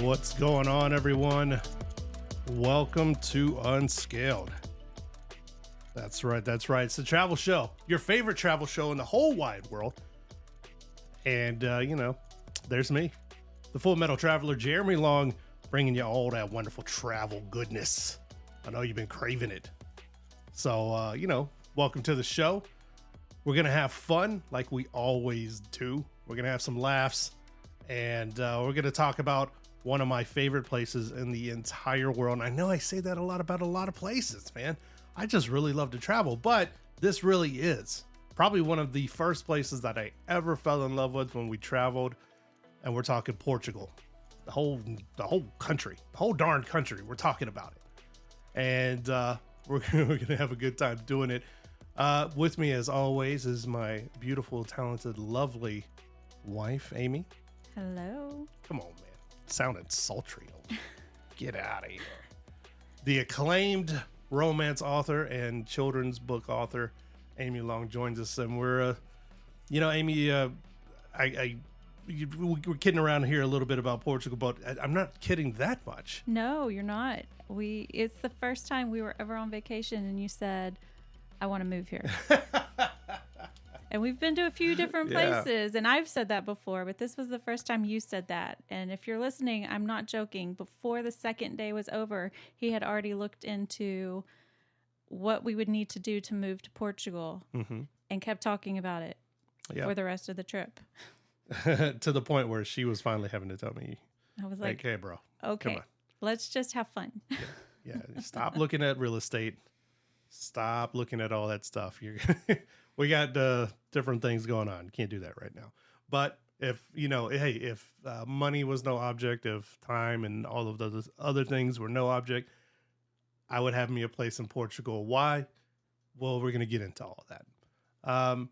What's going on, everyone? Welcome to Unscaled. That's right. It's the travel show, your favorite travel show in the whole wide world. And, there's me, the Full Metal Traveler, Jeremy Long, bringing you all that wonderful travel goodness. I know you've been craving it. So, welcome to the show. We're going to have fun like we always do. We're going to have some laughs, and we're going to talk about one of my favorite places in the entire world. And I know I say that a lot about a lot of places, man. I just really love to travel, but this really is probably one of the first places that I ever fell in love with when we traveled, and we're talking Portugal. The whole country, the whole darn country, we're talking about it. And we're going to have a good time doing it. With me, as always, is my beautiful, talented, lovely wife, Amy. Hello. Come on, man. Sounded sultry. Get out of here. The acclaimed romance author and children's book author, Amy Long, joins us. And we're, Amy, we're kidding around here a little bit about Portugal, but I'm not kidding that much. No, you're not. It's the first time we were ever on vacation and you said, I want to move here. And we've been to a few different places, and I've said that before, but this was the first time you said that. And if you're listening, I'm not joking. Before the second day was over, he had already looked into what we would need to do to move to Portugal and kept talking about it for the rest of the trip. To the point where she was finally having to tell me, I was like, hey, bro, okay, come on. Let's just have fun. Yeah. Stop looking at real estate. Stop looking at all that stuff. We got different things going on. You can't do that right now. But if money was no object, if time and all of those other things were no object, I would have me a place in Portugal. Why? Well, we're going to get into all of that.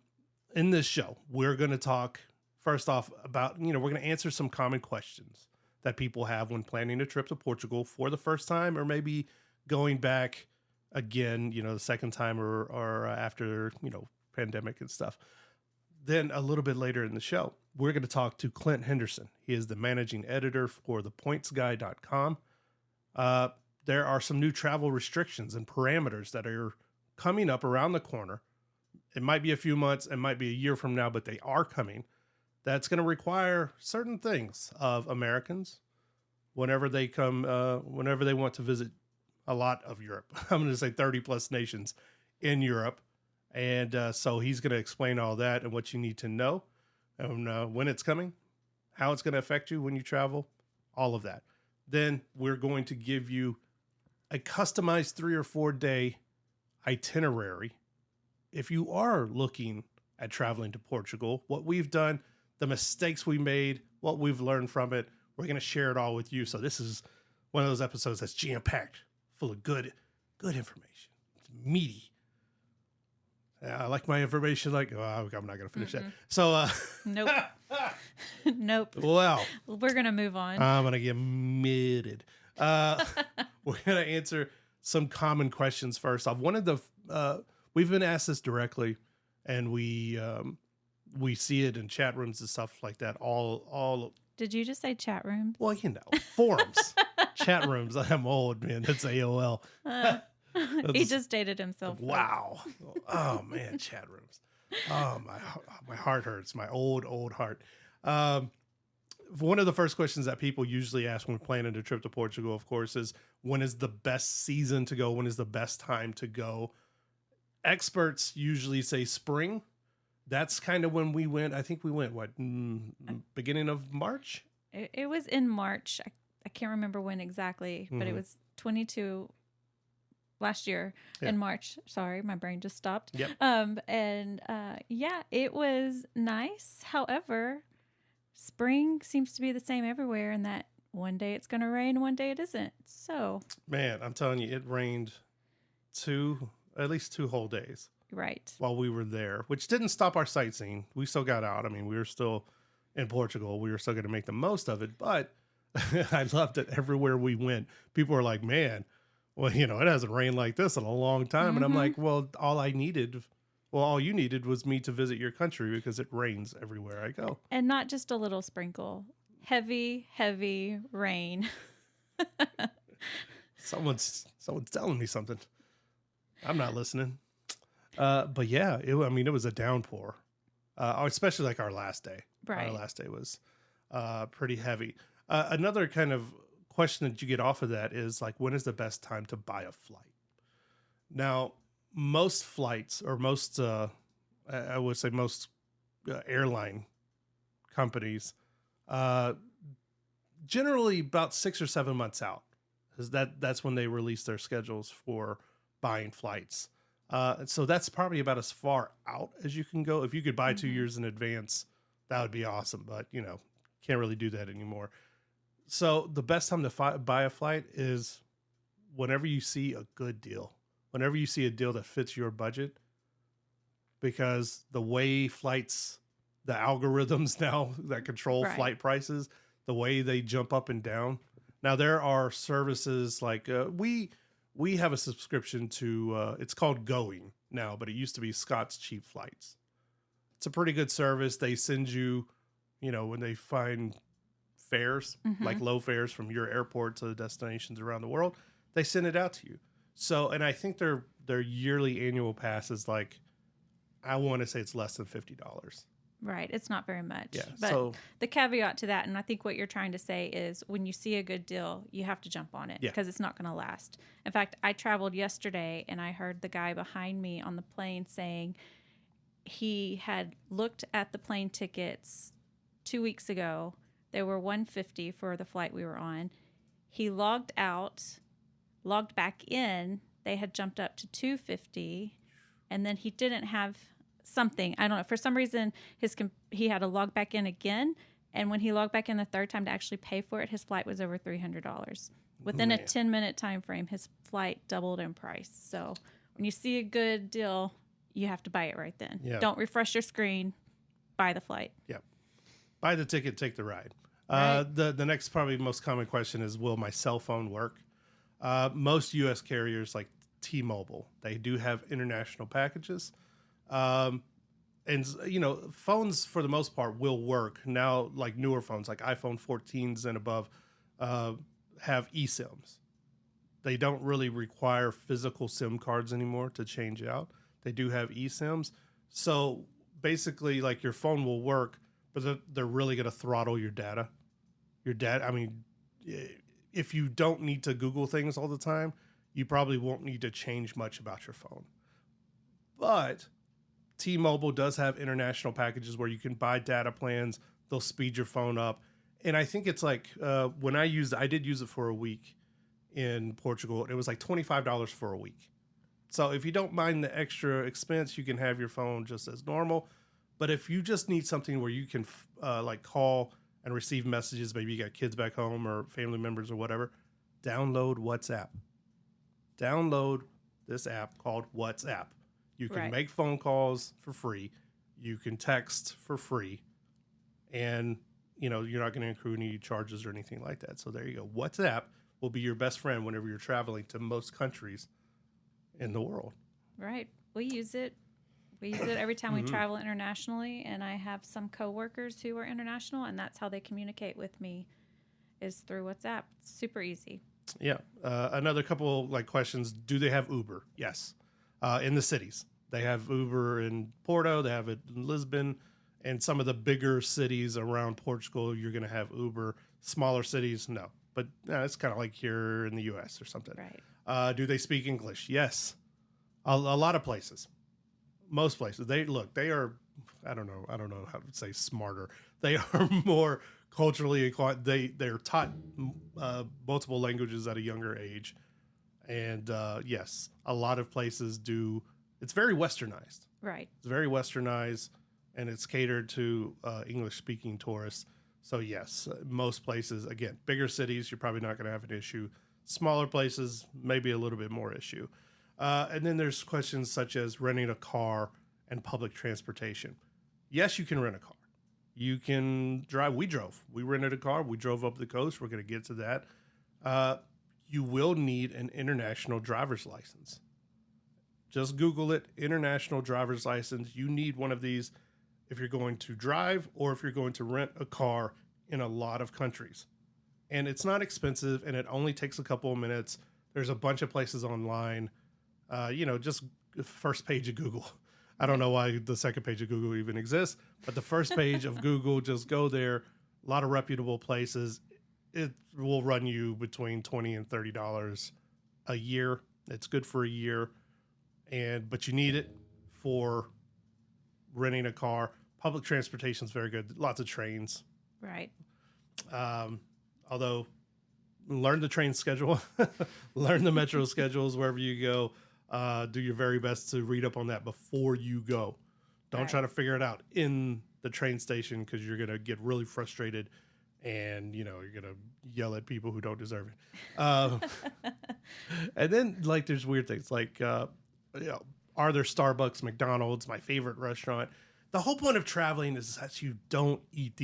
In this show, we're going to talk first off about, we're going to answer some common questions that people have when planning a trip to Portugal for the first time, or maybe going back again, the second time or after, pandemic and stuff. Then a little bit later in the show, we're going to talk to Clint Henderson. He is the managing editor for thepointsguy.com. There are some new travel restrictions and parameters that are coming up around the corner. It might be a few months, it might be a year from now, but they are coming. That's going to require certain things of Americans whenever they want to visit a lot of Europe. I'm going to say 30 plus nations in Europe. And so he's going to explain all that and what you need to know, and when it's coming, how it's going to affect you when you travel, all of that. Then we're going to give you a customized 3 or 4 day itinerary. If you are looking at traveling to Portugal, what we've done, the mistakes we made, what we've learned from it, we're going to share it all with you. So this is one of those episodes that's jam-packed, full of good information. It's meaty. I like my information. I'm not going to finish that. So, nope. Nope. Well, we're going to move on. I'm going to get muted. We're going to answer some common questions first off. One of the, we've been asked this directly, and we see it in chat rooms and stuff like that. All. Did you just say chat rooms? Well, forums, chat rooms. I'm old, man. That's AOL. He just dated himself. Wow. Oh man, chat rooms. Oh, my heart hurts. My old heart. One of the first questions that people usually ask when planning a trip to Portugal, of course, is when is the best season to go? When is the best time to go? Experts usually say spring. That's kind of when we went. I think we went, beginning of March? It was in March. I can't remember when exactly, but it was 22 last year in March. Sorry, my brain just stopped. Yep. It was nice. However, spring seems to be the same everywhere, in that one day it's going to rain, one day it isn't. So, man, I'm telling you, it rained at least 2 whole days. Right. While we were there, which didn't stop our sightseeing. We still got out. I mean, we were still in Portugal. We were still going to make the most of it, but I loved it everywhere we went. People were like, man, well, it hasn't rained like this in a long time. And I'm like, well, all you needed was me to visit your country, because it rains everywhere I go. And not just a little sprinkle. heavy, heavy rain. Someone's telling me something. I'm not listening. But yeah, it was a downpour. Especially like our last day. Right. Our last day was pretty heavy. Another kind of question that you get off of that is like, when is the best time to buy a flight? Now, most flights, or most, I would say most airline companies, generally about 6 or 7 months out, because that's when they release their schedules for buying flights. So that's probably about as far out as you can go. If you could buy 2 years in advance, that would be awesome. But can't really do that anymore. So the best time to buy a flight is whenever you see a good deal, whenever you see a deal that fits your budget, because the way flights, the algorithms now that control flight prices, the way they jump up and down. Now there are services like we have a subscription to, it's called Going now, but it used to be Scott's Cheap Flights. It's a pretty good service. They send you, when they find fares, like low fares from your airport to destinations around the world, they send it out to you. So, and I think their yearly annual pass is like, I want to say it's less than $50. Right. It's not very much. Yeah. But so the caveat to that, and I think what you're trying to say is when you see a good deal, you have to jump on it because it's not going to last. In fact, I traveled yesterday and I heard the guy behind me on the plane saying he had looked at the plane tickets 2 weeks ago. They were $150 for the flight we were on. He logged out, logged back in. They had jumped up to $250, and then he didn't have something. I don't know. For some reason, he had to log back in again, and when he logged back in the third time to actually pay for it, his flight was over $300. Within a 10-minute time frame, his flight doubled in price. So when you see a good deal, you have to buy it right then. Yeah. Don't refresh your screen. Buy the flight. Yep. Buy the ticket, take the ride. Right. The next probably most common question is, will my cell phone work? Most U.S. carriers like T-Mobile, they do have international packages. And phones for the most part will work. Now, like newer phones, like iPhone 14s and above, have eSIMs. They don't really require physical SIM cards anymore to change out. They do have eSIMs. So basically, like, your phone will work, but they're really going to throttle your data. If you don't need to Google things all the time, you probably won't need to change much about your phone. But T-Mobile does have international packages where you can buy data plans. They'll speed your phone up. And I think it's like, when I did use it for a week in Portugal. It was like $25 for a week. So if you don't mind the extra expense, you can have your phone just as normal. But if you just need something where you can like call and receive messages, maybe you got kids back home or family members or whatever, download WhatsApp. Download this app called WhatsApp. You can make phone calls for free. You can text for free. And, you're not going to accrue any charges or anything like that. So there you go. WhatsApp will be your best friend whenever you're traveling to most countries in the world. Right. We use it. We use it every time we travel internationally, and I have some coworkers who are international, and that's how they communicate with me, is through WhatsApp. It's super easy. Yeah. Another couple questions. Do they have Uber? Yes. In the cities. They have Uber in Porto. They have it in Lisbon. And some of the bigger cities around Portugal, you're going to have Uber. Smaller cities, no. But it's kind of like here in the U.S. or something. Right. Do they speak English? Yes. A lot of places. Most places. They are, I don't know how to say smarter. They are more culturally, they're taught multiple languages at a younger age. And yes, a lot of places do. It's very westernized. Right. It's very westernized, and it's catered to English-speaking tourists. So yes, most places, again, bigger cities, you're probably not going to have an issue. Smaller places, maybe a little bit more issue. And then there's questions such as renting a car and public transportation. Yes, you can rent a car. You can drive. We rented a car. We drove up the coast. We're going to get to that. You will need an international driver's license. Just Google it, international driver's license. You need one of these if you're going to drive or if you're going to rent a car in a lot of countries. And it's not expensive, and it only takes a couple of minutes. There's a bunch of places online. Just first page of Google. I don't know why the second page of Google even exists, but the first page of Google, just go there. A lot of reputable places. It will run you between $20 and $30 a year. It's good for a year, but you need it for renting a car. Public transportation is very good. Lots of trains. Right. Although, learn the train schedule, learn the metro schedules wherever you go. Do your very best to read up on that before you go. Don't try to figure it out in the train station, because you're going to get really frustrated and, you're going to yell at people who don't deserve it. And then, there's weird things are there Starbucks, McDonald's, my favorite restaurant. The whole point of traveling is that you don't eat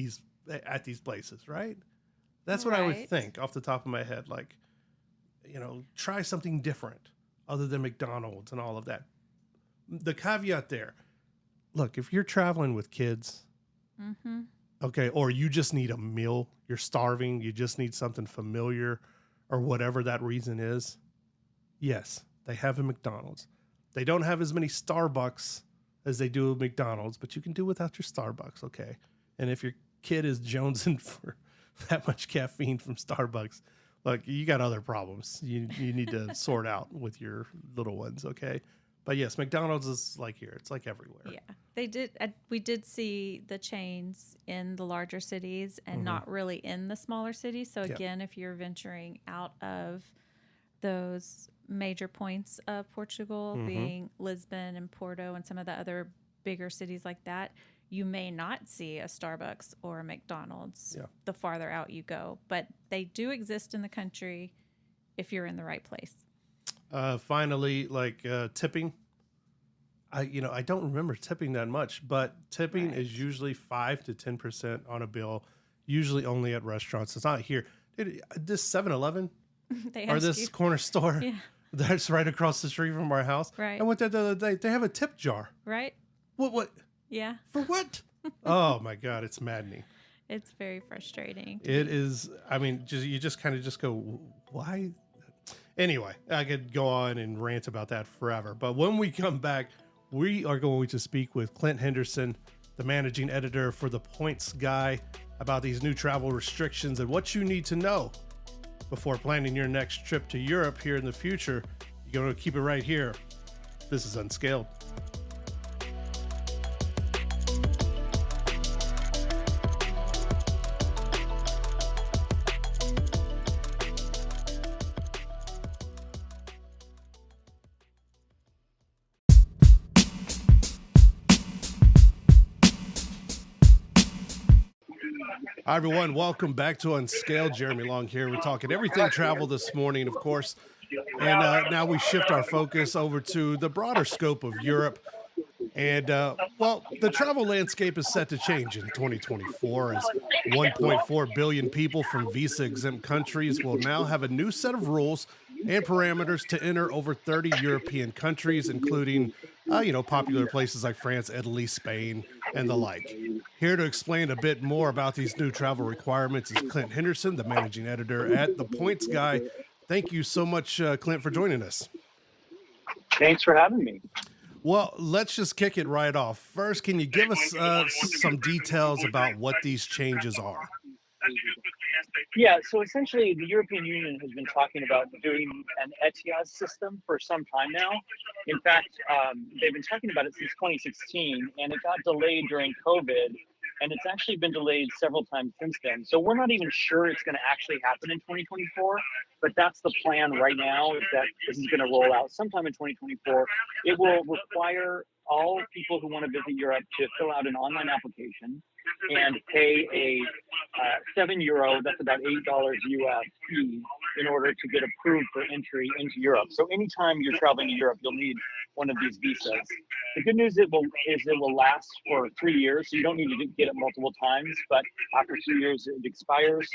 at these places, right? That's what I would think off the top of my head. Try something different other than McDonald's and all of that. The caveat there, look, if you're traveling with kids, okay, or you just need a meal, you're starving, you just need something familiar or whatever that reason is, yes, they have a McDonald's. They don't have as many Starbucks as they do at McDonald's, but you can do without your Starbucks, okay? And if your kid is jonesing for that much caffeine from Starbucks, look, you got other problems you need to sort out with your little ones, okay? But yes, McDonald's is like here. It's like everywhere. Yeah, they did. We did see the chains in the larger cities and not really in the smaller cities. So again, if you're venturing out of those major points of Portugal, being Lisbon and Porto and some of the other bigger cities like that, you may not see a Starbucks or a McDonald's the farther out you go. But they do exist in the country if you're in the right place. Finally, tipping. I don't remember tipping that much, but tipping is usually 5 to 10% on a bill, usually only at restaurants. It's not here. This 7-Eleven or this corner store that's right across the street from our house. Right. I went there the other day. They have a tip jar. Right. What? Yeah. For what? Oh my God, it's maddening. It's very frustrating. It is. I mean, you just kind of go, why? Anyway, I could go on and rant about that forever. But when we come back, we are going to speak with Clint Henderson, the managing editor for The Points Guy, about these new travel restrictions and what you need to know before planning your next trip to Europe here in the future. You're going to keep it right here. This is Unscaled. Hi, everyone. Welcome back to Unscaled. Jeremy Long here. We're talking everything travel this morning, of course. And now we shift our focus over to the broader scope of Europe. And, the travel landscape is set to change in 2024 as 1.4 billion people from visa-exempt countries will now have a new set of rules and parameters to enter over 30 European countries, including, popular places like France, Italy, Spain, and the like. Here to explain a bit more about these new travel requirements is Clint Henderson, the managing editor at The Points Guy. Thank you so much, Clint, for joining us. Thanks for having me. Well, let's just kick it right off. First, can you give us some details about what these changes are? Yeah, so essentially the European Union has been talking about doing an ETIAS system for some time now. In fact, they've been talking about it since 2016, and it got delayed during COVID, and it's actually been delayed several times since then. So we're not even sure it's going to actually happen in 2024, but that's the plan right now, is that this is going to roll out sometime in 2024. It will require all people who want to visit Europe to fill out an online application and pay a €7, that's about $8 US fee, in order to get approved for entry into Europe. So anytime you're traveling to Europe, you'll need one of these visas. The good news it will last for 3 years, so you don't need to get it multiple times, but after 2 years it expires,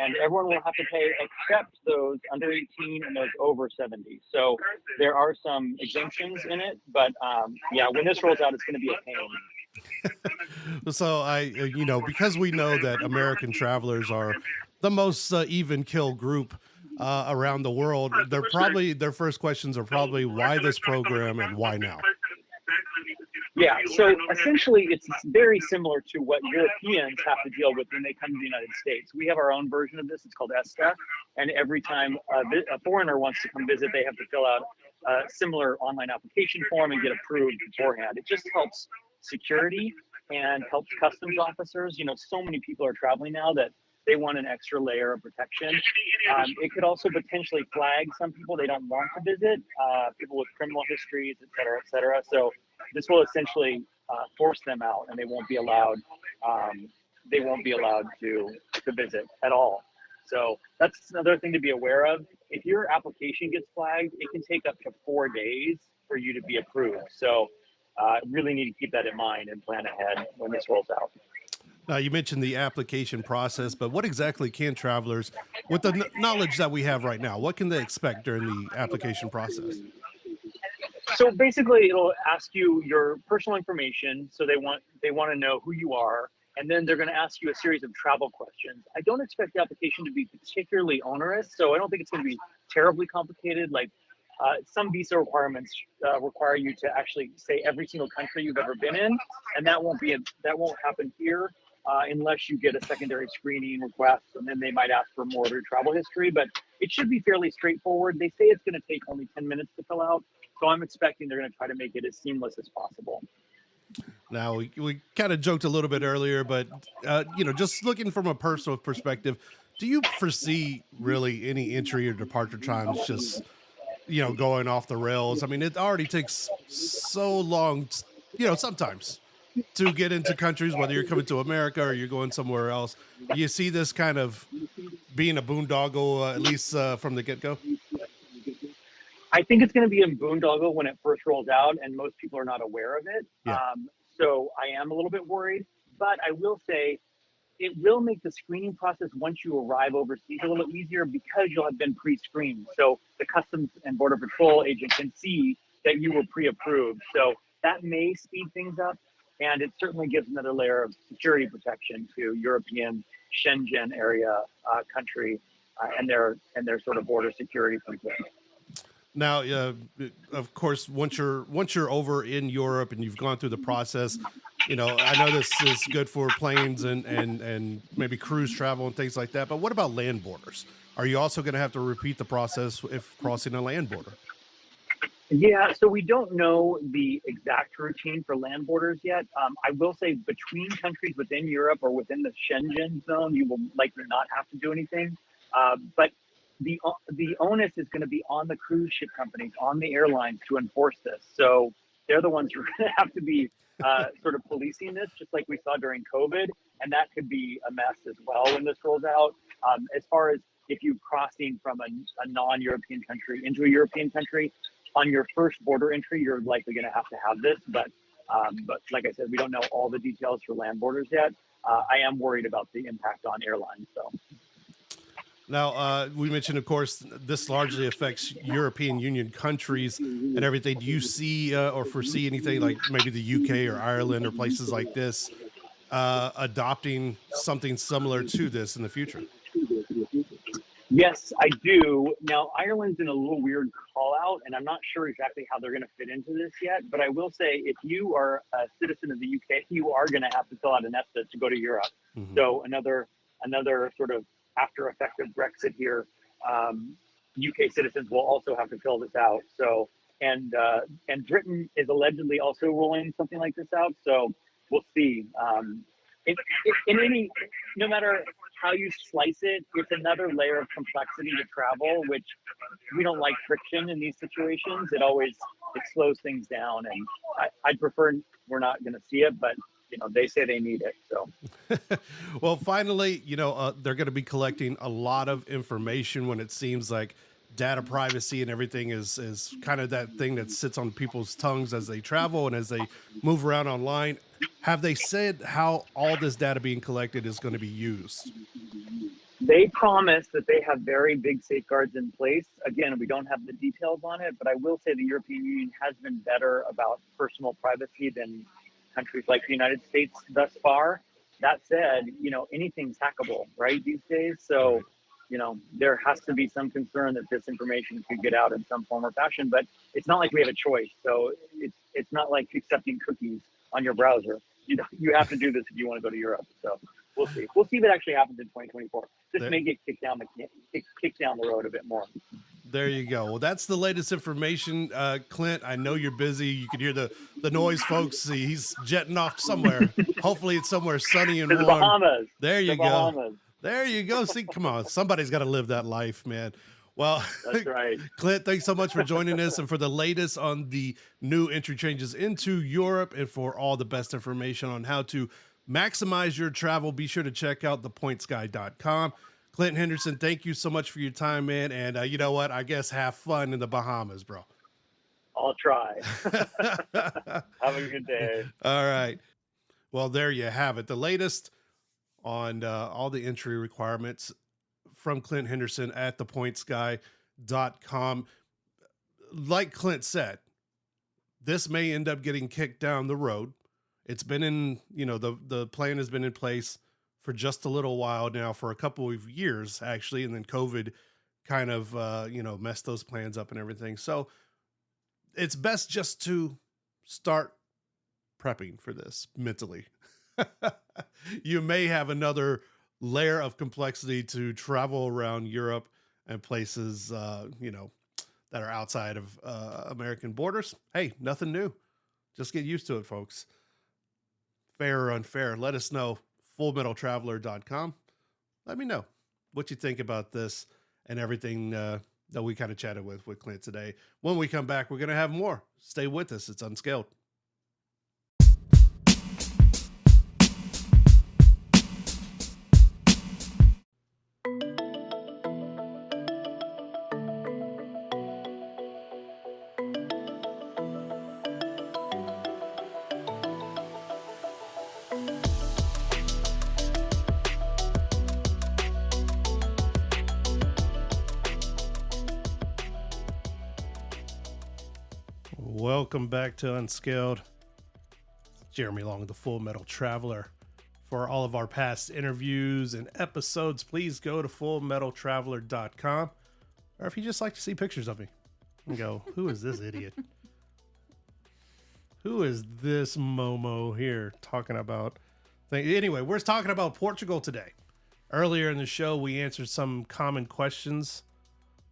and everyone will have to pay except those under 18 and those over 70. So there are some exemptions in it, but when this rolls out, it's going to be a pain. So because we know that American travelers are the most even kill group around the world, their first questions are probably why this program and why now. Yeah, so essentially it's very similar to what Europeans have to deal with when they come to the United States. We have our own version of this. It's called ESTA, and every time a foreigner wants to come visit, they have to fill out a similar online application form and get approved beforehand. It just helps security and helps customs officers. So many people are traveling now that they want an extra layer of protection. It could also potentially flag some people they don't want to visit, people with criminal histories, et cetera, et cetera. So this will essentially force them out, and they won't be allowed. To visit at all. So that's another thing to be aware of. If your application gets flagged, it can take up to 4 days for you to be approved. So really need to keep that in mind and plan ahead when this rolls out. Now, you mentioned the application process, but what exactly can travelers, with the knowledge that we have right now, what can they expect during the application process? So basically, it'll ask you your personal information. So they want to know who you are, and then they're going to ask you a series of travel questions. I don't expect the application to be particularly onerous, so I don't think it's going to be terribly complicated. Like some visa requirements require you to actually say every single country you've ever been in, and that won't happen here. Unless you get a secondary screening request, and then they might ask for more of your travel history, but it should be fairly straightforward. They say it's going to take only 10 minutes to fill out, so I'm expecting they're going to try to make it as seamless as possible. Now, we kind of joked a little bit earlier, but, just looking from a personal perspective, do you foresee really any entry or departure times just, going off the rails? I mean, it already takes so long, sometimes to get into countries, whether you're coming to America or you're going somewhere else. Do you see this kind of being a boondoggle, at least from the get-go? I think it's going to be a boondoggle when it first rolls out, and most people are not aware of it. Yeah. So I am a little bit worried, but I will say it will make the screening process once you arrive overseas a little easier because you'll have been pre-screened. So the Customs and Border Patrol agent can see that you were pre-approved. So that may speed things up. And it certainly gives another layer of security protection to European Schengen area country and their sort of border security people. Now, of course, once you're over in Europe and you've gone through the process, I know this is good for planes and maybe cruise travel and things like that. But what about land borders? Are you also going to have to repeat the process if crossing a land border? Yeah, so we don't know the exact routine for land borders yet. I will say between countries within Europe or within the Schengen zone, you will likely not have to do anything. But the onus is going to be on the cruise ship companies, on the airlines to enforce this. So they're the ones who are going to have to be sort of policing this, just like we saw during COVID. And that could be a mess as well when this rolls out. As far as if you're crossing from a non-European country into a European country, on your first border entry, you're likely going to have this, but like I said, we don't know all the details for land borders yet. I am worried about the impact on airlines. So now we mentioned, of course, this largely affects European Union countries and everything. Do you see or foresee anything like maybe the UK or Ireland or places like this adopting something similar to this in the future? Yes, I do. Now, Ireland's in a little weird call out, and I'm not sure exactly how they're going to fit into this yet. But I will say, if you are a citizen of the UK, you are going to have to fill out an ESTA to go to Europe. Mm-hmm. So another sort of after effect of Brexit here, UK citizens will also have to fill this out. So and Britain is allegedly also rolling something like this out. So we'll see. No matter how you slice it, it's another layer of complexity to travel, which we don't like friction in these situations. It slows things down, and I'd prefer we're not going to see it, but they say they need it. So, well, finally, they're going to be collecting a lot of information when it seems like data privacy and everything is kind of that thing that sits on people's tongues as they travel and as they move around online. Have they said how all this data being collected is going to be used? They promise that they have very big safeguards in place. Again, we don't have the details on it, but I will say the European Union has been better about personal privacy than countries like the United States thus far. That said, anything's hackable, right, these days. So, there has to be some concern that this information could get out in some form or fashion, but it's not like we have a choice. So it's not like accepting cookies on your browser. You have to do this if you want to go to Europe. So we'll see. We'll see what actually happens in 2024. This may get kicked down the road a bit more. There you go. Well, that's the latest information. Clint, I know you're busy. You can hear the noise, folks. See, he's jetting off somewhere. Hopefully it's somewhere sunny and warm. Bahamas. There you go. Bahamas. There you go. See, come on. Somebody's got to live that life, man. Well, that's right. Clint, thanks so much for joining us and for the latest on the new entry changes into Europe and for all the best information on how to maximize your travel. Be sure to check out thepointsguy.com. Clint Henderson, thank you so much for your time, man. And you know what? I guess have fun in the Bahamas, bro. I'll try. Have a good day. All right. Well, there you have it. The latest on all the entry requirements from Clint Henderson at thepointsguy.com. Like Clint said, this may end up getting kicked down the road. It's been in, the plan has been in place for just a little while now, for a couple of years, actually. And then COVID kind of, messed those plans up and everything. So it's best just to start prepping for this mentally. You may have another layer of complexity to travel around Europe and places, that are outside of American borders. Hey, nothing new. Just get used to it, folks. Fair or unfair, let us know. FullMetalTraveler.com. Let me know what you think about this and everything that we kind of chatted with Clint today. When we come back, we're going to have more. Stay with us. It's Unscaled. Welcome back to Unscaled. Jeremy Long, the Full Metal Traveler. For all of our past interviews and episodes, please go to fullmetaltraveler.com. Or if you just like to see pictures of me and go, who is this idiot? Who is this Momo here talking about things? Anyway, we're talking about Portugal today. Earlier in the show, we answered some common questions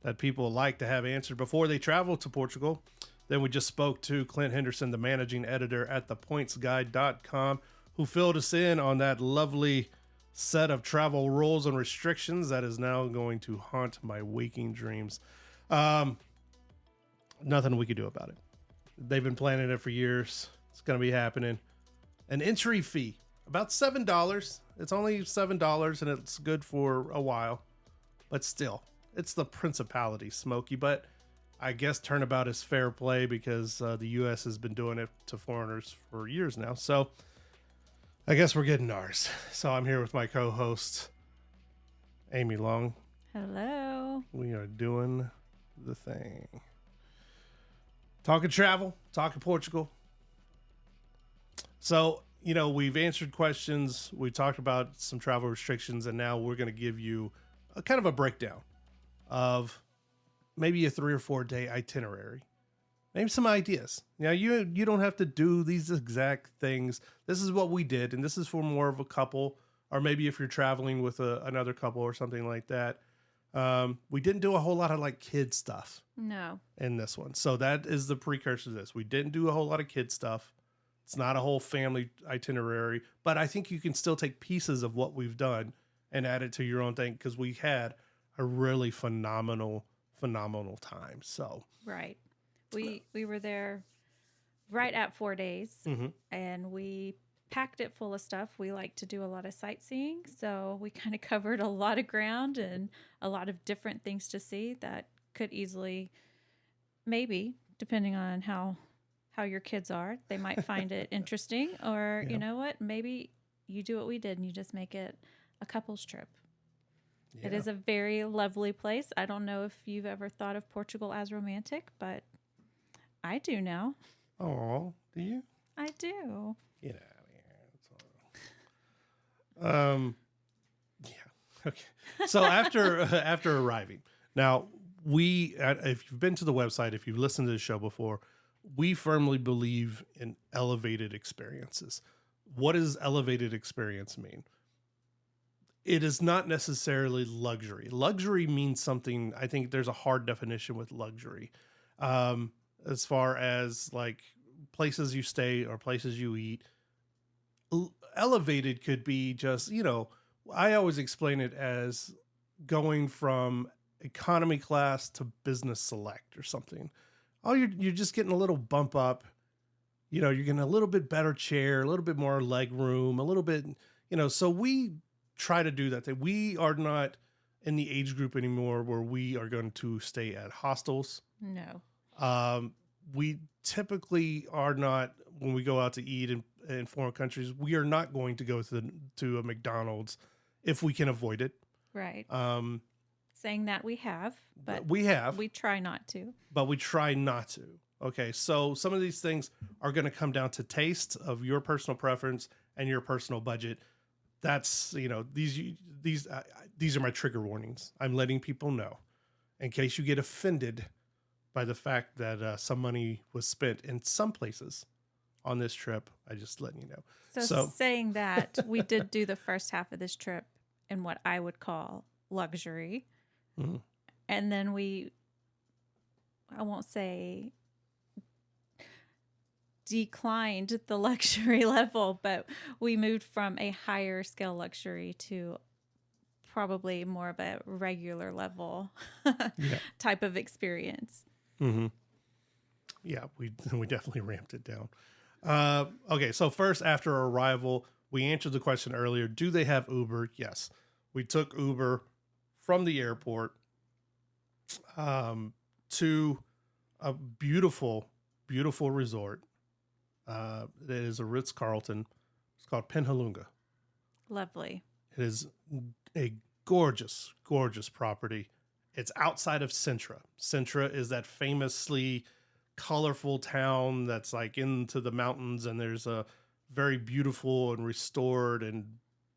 that people like to have answered before they travel to Portugal. Then we just spoke to Clint Henderson, the managing editor at thepointsguy.com, who filled us in on that lovely set of travel rules and restrictions that is now going to haunt my waking dreams. Nothing we could do about it. They've been planning it for years. It's going to be happening. An entry fee, about $7. It's only $7 and it's good for a while, but still, it's the principality, Smokey. But I guess turnabout is fair play because the U.S. has been doing it to foreigners for years now. So I guess we're getting ours. So I'm here with my co-host, Amy Long. Hello. We are doing the thing. Talking travel, talking Portugal. So, we've answered questions. We talked about some travel restrictions, and now we're going to give you a kind of a breakdown of maybe a 3 or 4 day itinerary, maybe some ideas. Now, you don't have to do these exact things. This is what we did, and this is for more of a couple, or maybe if you're traveling with another couple or something like that. We didn't do a whole lot of kid stuff. No. In this one. So that is the precursor to this. We didn't do a whole lot of kid stuff. It's not a whole family itinerary, but I think you can still take pieces of what we've done and add it to your own thing, because we had a really phenomenal time. So right, we were there right at 4 days, and we packed it full of stuff. We like to do a lot of sightseeing, so we kind of covered a lot of ground and a lot of different things to see that could easily, maybe depending on how your kids are, they might find it interesting, or you know what, maybe you do what we did and you just make it a couple's trip. Yeah. It is a very lovely place. I don't know if you've ever thought of Portugal as romantic, but I do now. Oh, do you? I do. Get out of here. Yeah. Okay. So after arriving, now if you've been to the website, if you've listened to the show before, we firmly believe in elevated experiences. What does elevated experience mean? It is not necessarily luxury. Luxury means something. I think there's a hard definition with luxury, as far as like places you stay or places you eat. Elevated could be just, I always explain it as going from economy class to business select or something. Oh, you're just getting a little bump up. You're getting a little bit better chair, a little bit more leg room, a little bit, so we try to do that thing. We are not in the age group anymore where we are going to stay at hostels. No. We typically are not, when we go out to eat in foreign countries, we are not going to go to a McDonald's if we can avoid it. Right. Saying that we have, but we try not to. But we try not to. Okay, so some of these things are going to come down to taste of your personal preference and your personal budget. That's, these are my trigger warnings. I'm letting people know in case you get offended by the fact that some money was spent in some places on this trip. I just letting you know. So saying that, we did do the first half of this trip in what I would call luxury. Mm-hmm. And then I won't say declined the luxury level, but we moved from a higher scale luxury to probably more of a regular level type of experience. Mm-hmm. Yeah, we definitely ramped it down. Okay, so first, after arrival, we answered the question earlier. Do they have Uber? Yes. We took Uber from the airport to a beautiful, beautiful resort. That is a Ritz-Carlton. It's called Penhalunga. Lovely. It is a gorgeous, gorgeous property. It's outside of Sintra. Sintra is that famously colorful town that's like into the mountains, and there's a very beautiful and restored and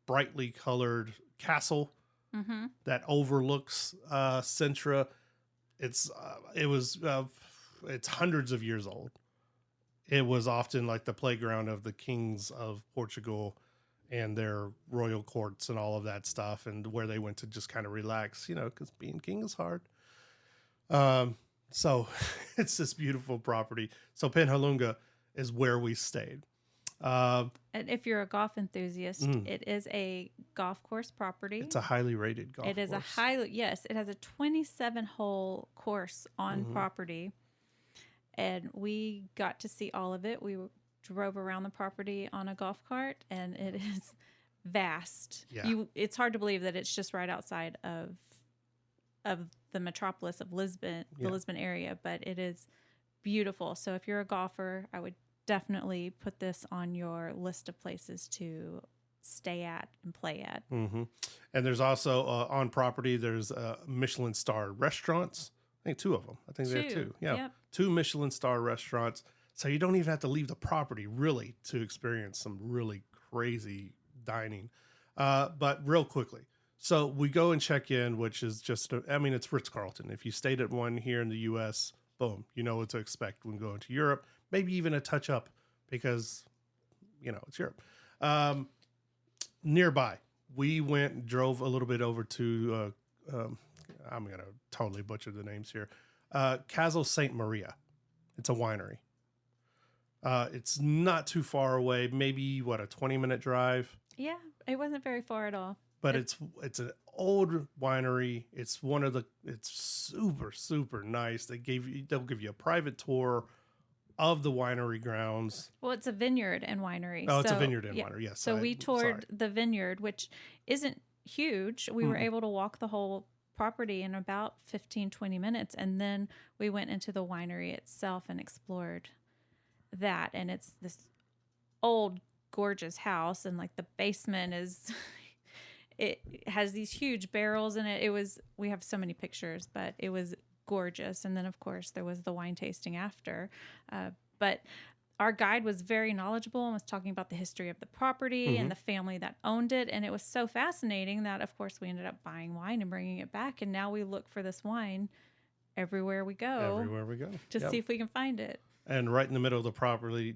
brightly colored castle that overlooks Sintra. It's hundreds of years old. It was often like the playground of the kings of Portugal and their royal courts and all of that stuff, and where they went to just kind of relax, because being king is hard. So it's this beautiful property. So Penhalunga is where we stayed. And if you're a golf enthusiast, it is a golf course property. It's a highly rated golf course. It is it has a 27-hole course on property. And we got to see all of it. We drove around the property on a golf cart, and it is vast. Yeah. It's hard to believe that it's just right outside of the metropolis of Lisbon, the Lisbon area, but it is beautiful. So if you're a golfer, I would definitely put this on your list of places to stay at and play at. Mm-hmm. And there's also on property, there's Michelin star restaurants. I think 2 of them. I think there are 2. Yeah. Yep. 2 Michelin star restaurants. So you don't even have to leave the property really to experience some really crazy dining. But real quickly. So we go and check in, which is just, it's Ritz-Carlton. If you stayed at one here in the U.S., boom, you know what to expect when going to Europe. Maybe even a touch up because, it's Europe. Nearby, we drove a little bit over to, I'm going to totally butcher the names here. Casal Saint Maria. It's a winery. It's not too far away. Maybe a 20-minute drive. Yeah, it wasn't very far at all. But it's an old winery. It's super, super nice. They'll give you a private tour of the winery grounds. Well, it's a vineyard and winery. Oh, it's a vineyard and winery. Yes. So we toured the vineyard, which isn't huge. We were able to walk the whole property in about 15, 20 minutes. And then we went into the winery itself and explored that. And it's this old, gorgeous house. And like the basement it has these huge barrels in it. We have so many pictures, but it was gorgeous. And then of course there was the wine tasting after. But our guide was very knowledgeable and was talking about the history of the property and the family that owned it. And it was so fascinating that, of course, we ended up buying wine and bringing it back. And now we look for this wine everywhere we go. To see if we can find it. And right in the middle of the property,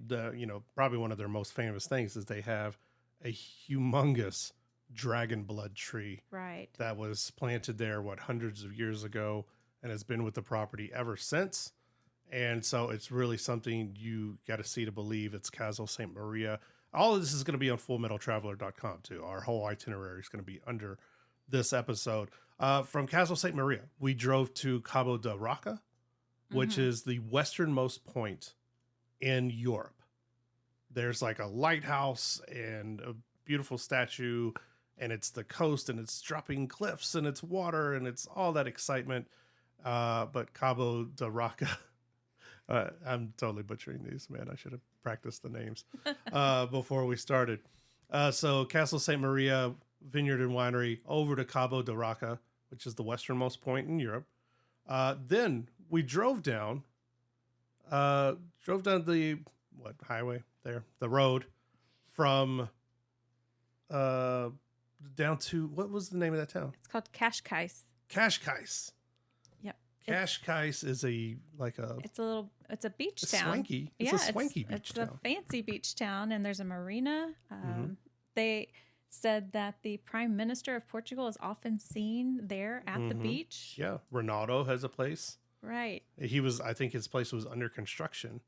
probably one of their most famous things is they have a humongous dragon blood tree. Right. That was planted there, hundreds of years ago, and has been with the property ever since. And so it's really something you got to see to believe. It's Castle St. Maria. All of this is going to be on fullmetaltraveler.com too. Our whole itinerary is going to be under this episode. From Castle St. Maria, we drove to Cabo de Roca, which is the westernmost point in Europe. There's like a lighthouse and a beautiful statue, and it's the coast, and it's dropping cliffs, and it's water, and it's all that excitement. But Cabo de Roca... I'm totally butchering these, man. I should have practiced the names before we started. So Castle St. Maria Vineyard and Winery over to Cabo de Roca, which is the westernmost point in Europe. Then we drove down the highway there, the road from down to, what was the name of that town? It's called Cascais. Cascais. Yep. Cascais is it's a beach town. Swanky. It's a swanky beach town. It's a fancy beach town, and there's a marina. They said that the Prime Minister of Portugal is often seen there at the beach. Yeah, Ronaldo has a place. Right. I think his place was under construction.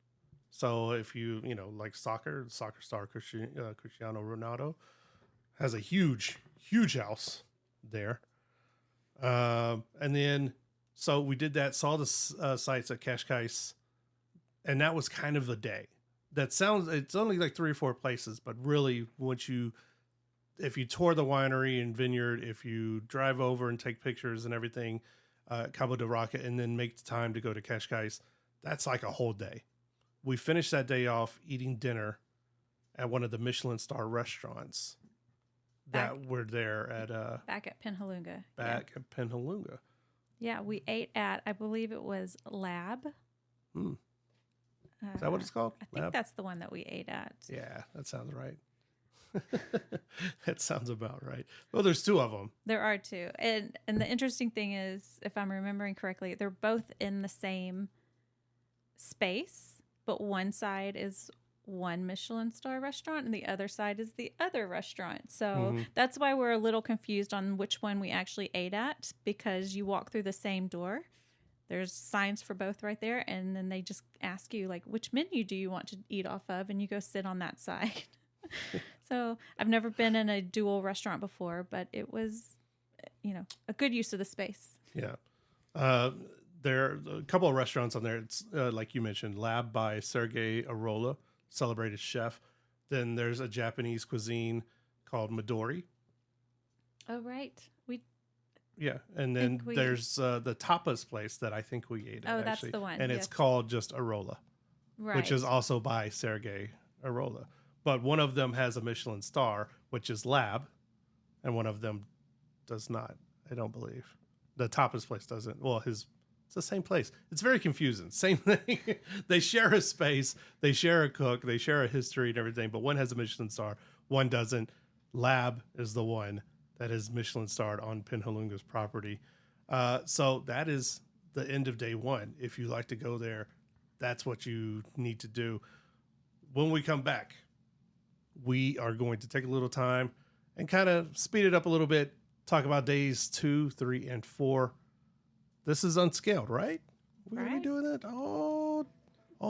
So if you like soccer star Cristiano Ronaldo has a huge house there. And then, so we did that, saw the sites at Cascais, and that was kind of the day. It's only like 3 or 4 places, but really if you tour the winery and vineyard, if you drive over and take pictures and everything, Cabo de Roca, and then make the time to go to Cascais, that's like a whole day. We finished that day off eating dinner at one of the Michelin star restaurants that were there at back at Penhalunga. At Penhalunga. Yeah, we ate at, I believe it was Lab. Is that what it's called? I think that's the one that we ate at. Yeah, that sounds right. That sounds about right. Well, there's 2 of them. There are 2. And the interesting thing is, if I'm remembering correctly, they're both in the same space, but one side is one Michelin star restaurant and the other side is the other restaurant. So that's why we're a little confused on which one we actually ate at, because you walk through the same door. There's signs for both right there, and then they just ask you, like, which menu do you want to eat off of, and you go sit on that side. So I've never been in a dual restaurant before, but it was, a good use of the space. Yeah. There are a couple of restaurants on there. It's like you mentioned, Lab by Sergei Arola, celebrated chef. Then there's a Japanese cuisine called Midori. Oh, right. Yeah, and then there's the tapas place that I think we ate at. Oh, that's the one. And it's called just Arola, which is also by Sergei Arola. But one of them has a Michelin star, which is Lab, and one of them does not, I don't believe. The tapas place doesn't. Well, it's the same place. It's very confusing. Same thing. They share a space, they share a cook, they share a history and everything, but one has a Michelin star, one doesn't. Lab is the one that is Michelin starred on Penhalunga's property. So that is the end of day 1. If you like to go there, that's what you need to do. When we come back, we are going to take a little time and kind of speed it up a little bit, talk about days 2, 3, and 4. This is unscaled, right? We're going to be doing it all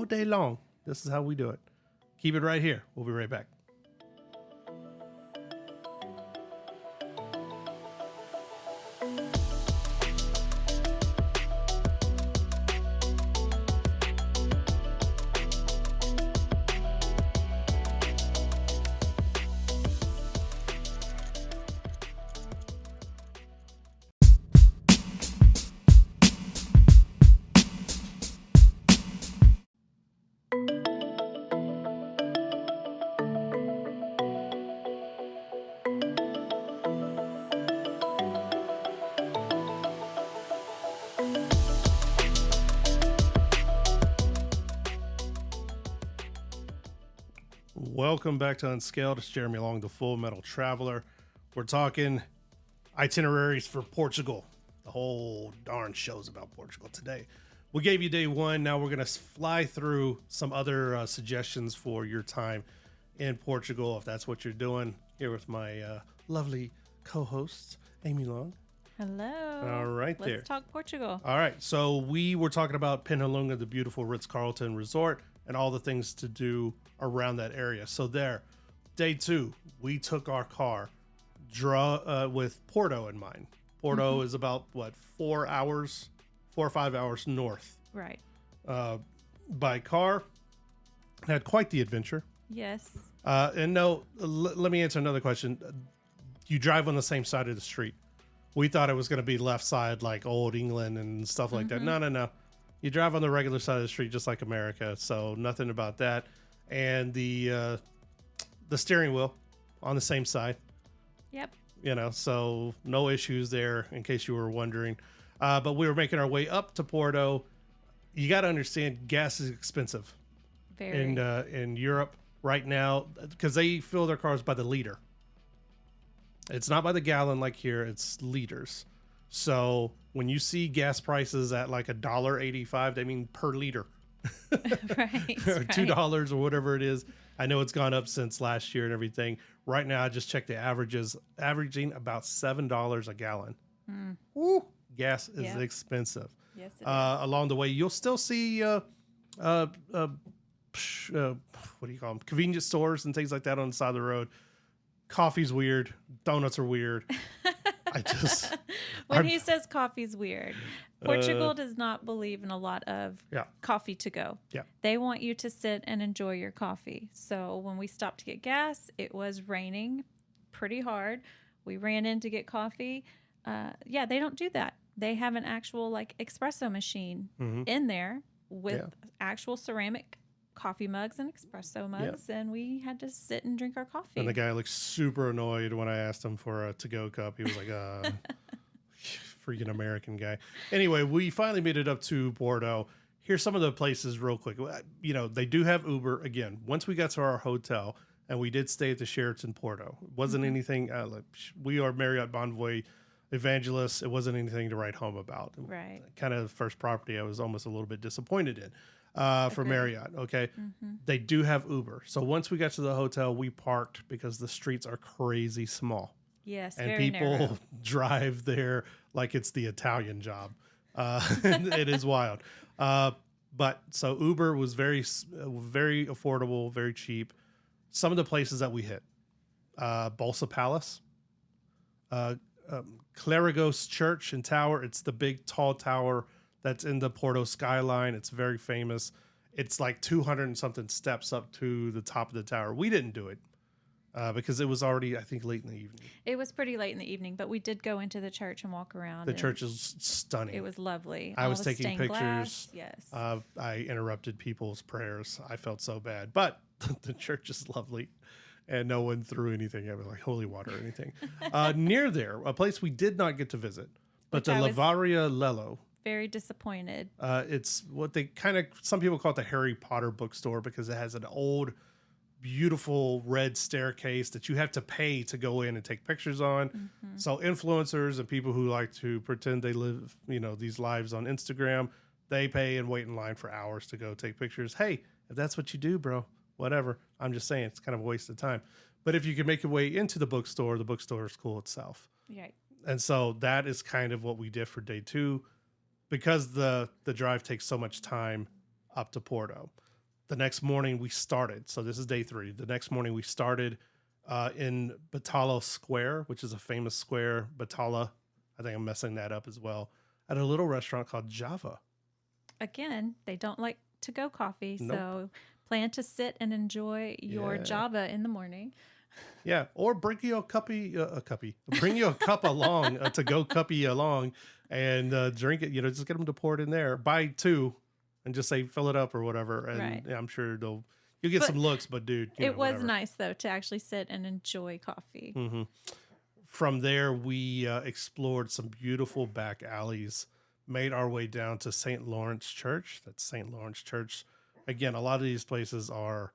day long. This is how we do it. Keep it right here. We'll be right back. welcome back to Unscaled. It's Jeremy Long, the Full Metal Traveler. We're talking itineraries for Portugal. The whole darn show's about Portugal today. We gave you day one. Now we're going to fly through some other suggestions for your time in Portugal, if that's what you're doing. Here with my lovely co-hosts, Amy Long. Hello. All right, Let's talk Portugal. All right, so we were talking about Penhalunga, the beautiful Ritz-Carlton resort, and all the things to do around that area. So there, day two, we took our car, with Porto in mind. Porto is about, 4 or 5 hours north. Right. By car. Had quite the adventure. Yes. And no, let me answer another question. You drive on the same side of the street. We thought it was going to be left side like old England and stuff like that. No. You drive on the regular side of the street just like America. So nothing about that. And the steering wheel on the same side. Yep. So no issues there in case you were wondering. But we were making our way up to Porto. You got to understand gas is expensive. Very. In Europe right now because they fill their cars by the liter. It's not by the gallon like here, it's liters. So when you see gas prices at like $1.85, they mean per liter. Right. Or $2 or whatever it is. I know it's gone up since last year and everything. Right now, I just checked the averages, averaging about $7 a gallon. Woo! Gas is expensive. Yes, it is. Along the way, you'll still see what do you call them? Convenience stores and things like that on the side of the road. Coffee's weird. Donuts are weird. He says coffee's weird, Portugal does not believe in a lot of coffee to go. Yeah. They want you to sit and enjoy your coffee. So when we stopped to get gas, it was raining pretty hard. We ran in to get coffee. They don't do that. They have an actual like espresso machine in there with actual ceramic coffee mugs and espresso mugs, and we had to sit and drink our coffee. And the guy looked super annoyed when I asked him for a to-go cup. He was like, freaking American guy. Anyway, we finally made it up to Porto. Here's some of the places real quick. They do have Uber. Again, once we got to our hotel, and we did stay at the Sheraton Porto. It wasn't anything, we are Marriott Bonvoy evangelists. It wasn't anything to write home about. Right. Kind of the first property I was almost a little bit disappointed in. For Marriott, okay? They do have Uber. So once we got to the hotel, we parked because the streets are crazy small. Yes, and very people narrow. drive there like it's the Italian job. It is wild. But so Uber was very affordable, very cheap. Some of the places that we hit, Bolsa Palace, Clerigos Church and Tower. It's the big tall tower that's in the Porto skyline. It's very famous. It's like 200 and something steps up to the top of the tower. We didn't do it because it was already, I think, late in the evening. It was pretty late in the evening, but we did go into the church and walk around. The church is stunning. It was lovely. I was taking pictures. Glass. Yes. I interrupted people's prayers. I felt so bad. But the church is lovely. And no one threw anything at me, like holy water or anything. Near there, a place we did not get to visit, but the Lavaria Lello. Very disappointed. It's what they some people call it the Harry Potter bookstore because it has an old, beautiful red staircase that you have to pay to go in and take pictures on. So influencers and people who like to pretend they live, these lives on Instagram, they pay and wait in line for hours to go take pictures. Hey, if that's what you do, bro, whatever. I'm just saying it's kind of a waste of time. But if you can make your way into the bookstore is cool itself. Yeah. And so that is kind of what we did for day two. Because the drive takes so much time up to Porto. The next morning we started. So this is day three. The next morning we started in Batalla Square, which is a famous square. Batalla, I think I'm messing that up as well, at a little restaurant called Java. Again, they don't like to-go coffee, Nope. so plan to sit and enjoy your Java in the morning. Yeah, or bring you bring you a cup along, a to-go cuppy along, and drink it. Just get them to pour it in there. Buy two, and just say fill it up or whatever. And Right. I'm sure you'll get some looks. But dude, It was whatever. nice though to actually sit and enjoy coffee. From there, we explored some beautiful back alleys. Made our way down to St. Lawrence Church. That's St. Lawrence Church. Again, a lot of these places are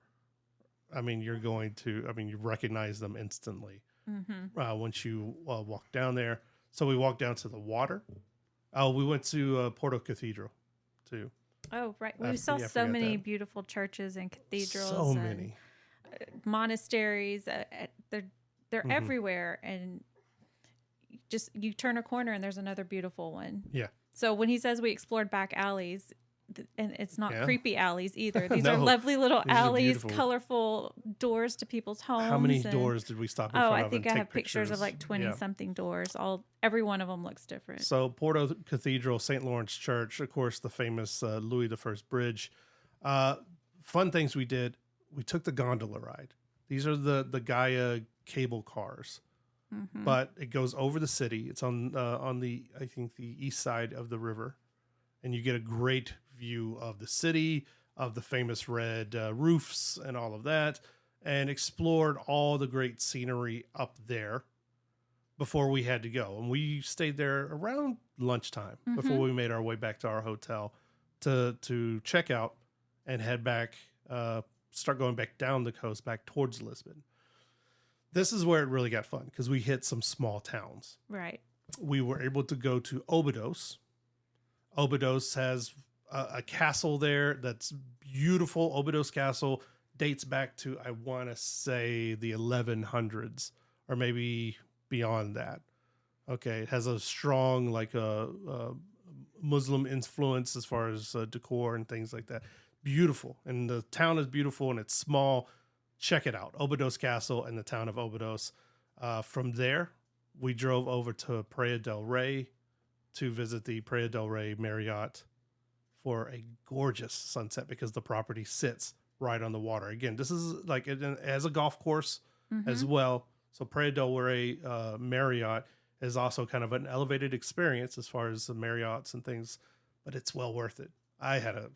I mean, you recognize them instantly once you walk down there. So we walked down to the water. Oh, we went to Porto Cathedral too. Oh, right. We saw so many beautiful churches and cathedrals. So many. Monasteries. They're everywhere. And just you turn a corner and there's another beautiful one. Yeah. So when he says we explored back alleys, and it's not creepy alleys either. These are lovely little alleys, colorful doors to people's homes. How many doors did we stop in front of? I think I have pictures of like 20-something doors. Every one of them looks different. So Porto Cathedral, St. Lawrence Church, of course, the famous Louis I Bridge. Fun things we did. We took the gondola ride. These are the Gaia cable cars. But it goes over the city. It's on the, I think, the east side of the river. And you get a great view of the city, of the famous red roofs and all of that, and explored all the great scenery up there before we had to go. And we stayed there around lunchtime before we made our way back to our hotel to check out and head back, start going back down the coast, back towards Lisbon. This is where it really got fun because we hit some small towns. Right. We were able to go to Óbidos. Óbidos has a castle there that's beautiful. Óbidos Castle dates back to, I want to say, the 1100s or maybe beyond that. Okay, it has a strong Muslim influence as far as decor and things like that. Beautiful, and the town is beautiful and it's small. Check it out, Óbidos Castle and the town of Óbidos. From there, we drove over to Praia del Rey to visit the Praia del Rey Marriott for a gorgeous sunset because the property sits right on the water. Again, this is like it has a golf course as well. So Praia del Rey Marriott is also kind of an elevated experience as far as the Marriotts and things, but it's well worth it. I had it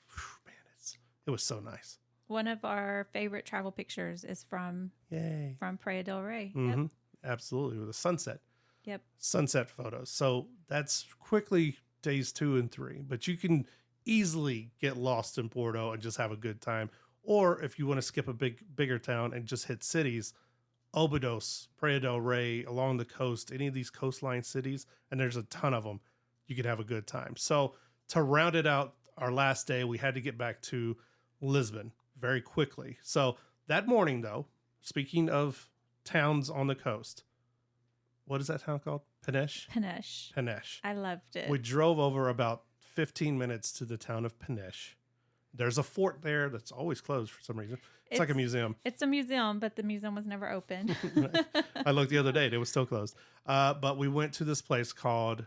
was so nice. One of our favorite travel pictures is from Praia del Rey. Yep. Absolutely, with a sunset. Yep. Sunset photos. So that's quickly days 2 and 3, but you can easily get lost in Porto and just have a good time. Or if you want to skip a bigger town and just hit cities, Óbidos, Praia del Rey, along the coast, any of these coastline cities, and there's a ton of them, you can have a good time. So to round it out, our last day, we had to get back to Lisbon very quickly. So that morning, though, speaking of towns on the coast, what is that town called? Peniche? Peniche. I loved it. We drove over about 15 minutes to the town of Peniche. There's a fort there that's always closed for some reason. It's like a museum. It's a museum, but the museum was never open. I looked the other day. It was still closed. But we went to this place called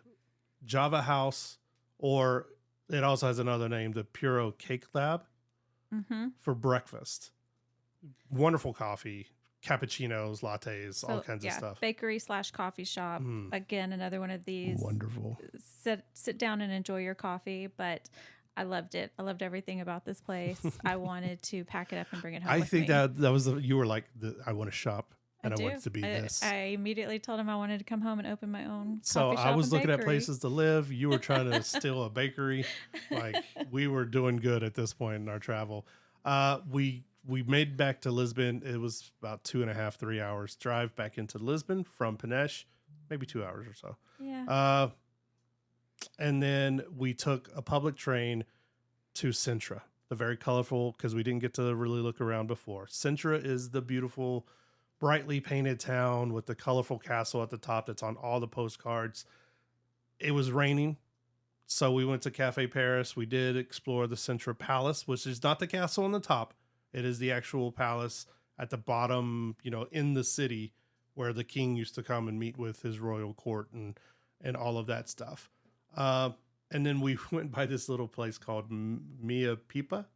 Java House, or it also has another name, the Puro Cake Lab, for breakfast. Wonderful coffee, cappuccinos, lattes, all kinds of stuff. Bakery / coffee shop. Again, another one of these. Wonderful. Sit down and enjoy your coffee, but I loved it. I loved everything about this place. I wanted to pack it up and bring it home. I think that was you were like, I want to shop and I want it to be this. I immediately told him I wanted to come home and open my own So coffee shop I was looking bakery. at places to live. You were trying to steal a bakery. Like we were doing good at this point in our travel. We made back to Lisbon. It was about 2.5, 3 hours drive back into Lisbon from Peniche, maybe 2 hours or so. Yeah. And then we took a public train to Sintra, the very colorful, because we didn't get to really look around before. Sintra is the beautiful, brightly painted town with the colorful castle at the top that's on all the postcards. It was raining, so we went to Cafe Paris. We did explore the Sintra Palace, which is not the castle on the top. It is the actual palace at the bottom, in the city where the king used to come and meet with his royal court and all of that stuff. And then we went by this little place called Mia Pipa.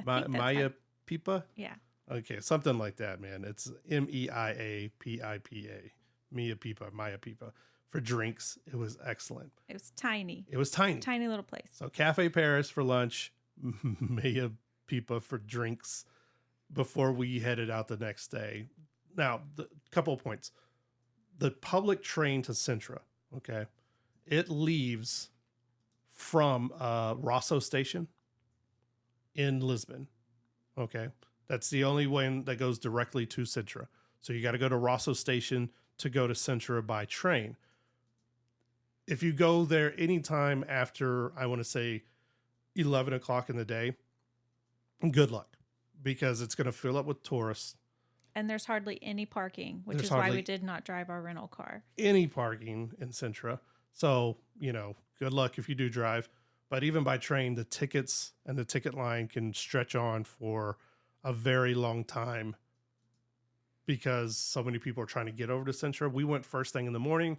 Maya Pipa? Yeah. Okay, something like that, man. It's MEIAPIPA. Mia Pipa for drinks. It was excellent. It was tiny. Tiny little place. So Cafe Paris for lunch, Mia Pipa for drinks before we headed out the next day. Now, the couple of points. The public train to Sintra, okay, it leaves from Rosso Station in Lisbon, okay? That's the only one that goes directly to Sintra. So you got to go to Rosso Station to go to Sintra by train. If you go there anytime after, I want to say 11 o'clock in the day, good luck, because it's going to fill up with tourists. And there's hardly any parking, which is why we did not drive our rental car. Any parking in Sintra. So, good luck if you do drive. But even by train, the tickets and the ticket line can stretch on for a very long time because so many people are trying to get over to Sintra. We went first thing in the morning.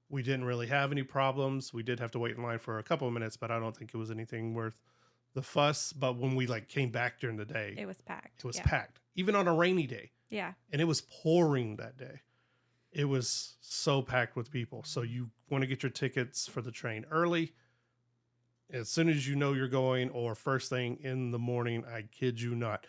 We didn't really have any problems. We did have to wait in line for a couple of minutes, but I don't think it was anything worth the fuss. But when we came back during the day, it was packed. It was packed, even on a rainy day. Yeah. And it was pouring that day. It was so packed with people. So you want to get your tickets for the train early. As soon as you know you're going, or first thing in the morning, I kid you not.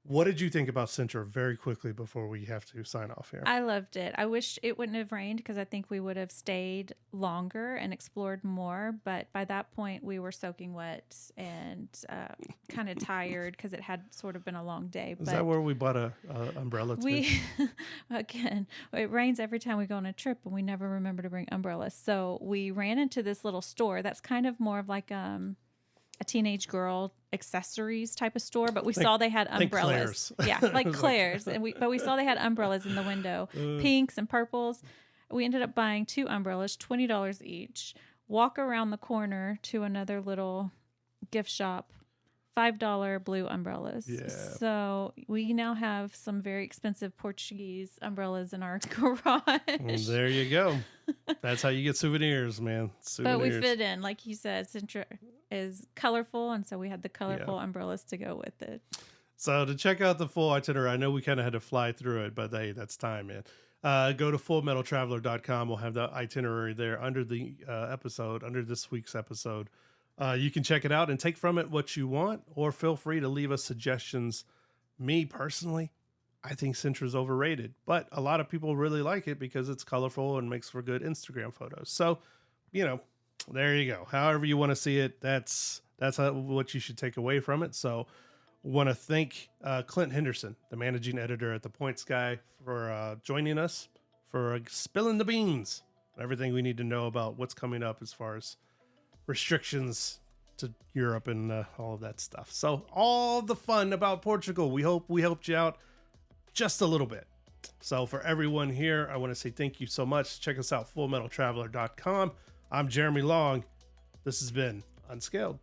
What did you think about Sintra very quickly before we have to sign off here? I loved it. I wish it wouldn't have rained because I think we would have stayed longer and explored more. But by that point, we were soaking wet and kind of tired because it had sort of been a long day. Is that where we bought a umbrella too? Again, it rains every time we go on a trip and we never remember to bring umbrellas. So we ran into this little store that's kind of more of like a teenage girl accessories type of store, but we saw they had umbrellas. Yeah, like Claire's. And we saw they had umbrellas in the window, pinks and purples. We ended up buying 2 umbrellas, $20 each. Walk around the corner to another little gift shop, $5 blue umbrellas. Yeah. So we now have some very expensive Portuguese umbrellas in our garage. There you go. That's how you get souvenirs, man. Souvenirs. But we fit in, like you said, Sintra is colorful, and so we had the colorful umbrellas to go with it. So to check out the full itinerary, I know we kind of had to fly through it, but hey, that's time, man. Go to fullmetaltraveler.com. We'll have the itinerary there under the episode, under this week's episode. You can check it out and take from it what you want, or feel free to leave us suggestions. Me personally, I think Sintra's overrated, but a lot of people really like it because it's colorful and makes for good Instagram photos. So, there you go. However you want to see it, that's what you should take away from it. So, want to thank Clint Henderson, the managing editor at The Points Guy, for joining us, for spilling the beans, everything we need to know about what's coming up as far as restrictions to Europe and all of that stuff. So all the fun about Portugal. We hope we helped you out just a little bit. So for everyone here, I want to say thank you so much. Check us out, fullmetaltraveler.com. I'm Jeremy Long. This has been Unscaled.